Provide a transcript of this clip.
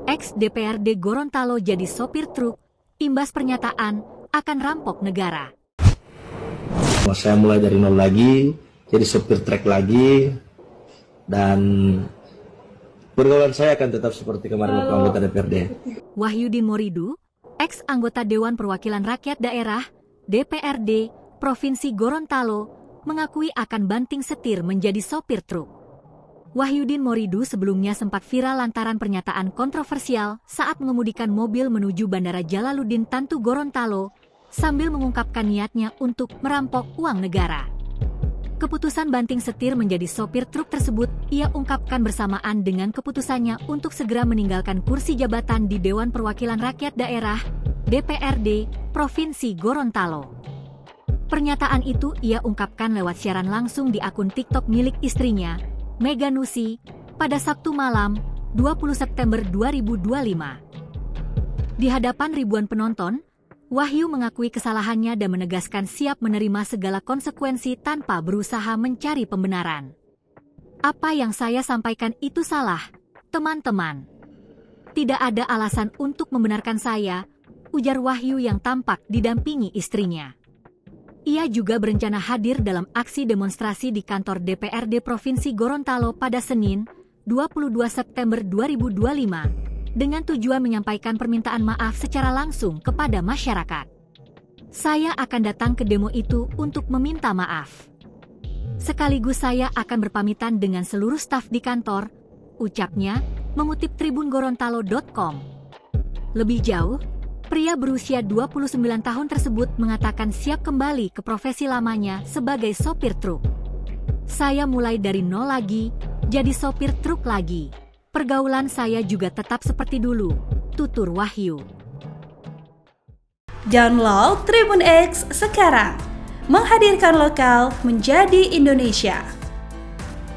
Ex-DPRD Gorontalo jadi sopir truk, imbas pernyataan akan rampok negara. Saya mulai dari nol lagi, jadi sopir truk lagi, dan pergaulan saya akan tetap seperti kemarin waktu anggota DPRD. Wahyudin Moridu, ex-anggota Dewan Perwakilan Rakyat Daerah, DPRD, Provinsi Gorontalo, mengakui akan banting setir menjadi sopir truk. Wahyudin Moridu sebelumnya sempat viral lantaran pernyataan kontroversial saat mengemudikan mobil menuju Bandara Jalaluddin Tantu Gorontalo sambil mengungkapkan niatnya untuk merampok uang negara. Keputusan banting setir menjadi sopir truk tersebut ia ungkapkan bersamaan dengan keputusannya untuk segera meninggalkan kursi jabatan di Dewan Perwakilan Rakyat Daerah, DPRD, Provinsi Gorontalo. Pernyataan itu ia ungkapkan lewat siaran langsung di akun TikTok milik istrinya, Mega Nusi, pada Sabtu malam, 20 September 2025. Di hadapan ribuan penonton, Wahyu mengakui kesalahannya dan menegaskan siap menerima segala konsekuensi tanpa berusaha mencari pembenaran. Apa yang saya sampaikan itu salah, teman-teman. Tidak ada alasan untuk membenarkan saya, ujar Wahyu yang tampak didampingi istrinya. Ia juga berencana hadir dalam aksi demonstrasi di kantor DPRD Provinsi Gorontalo pada Senin, 22 September 2025, dengan tujuan menyampaikan permintaan maaf secara langsung kepada masyarakat. Saya akan datang ke demo itu untuk meminta maaf. Sekaligus saya akan berpamitan dengan seluruh staf di kantor, ucapnya, mengutip tribungorontalo.com. Lebih jauh, pria berusia 29 tahun tersebut mengatakan siap kembali ke profesi lamanya sebagai sopir truk. Saya mulai dari nol lagi, jadi sopir truk lagi. Pergaulan saya juga tetap seperti dulu, tutur Wahyu. Download Tribun X sekarang, menghadirkan lokal menjadi Indonesia.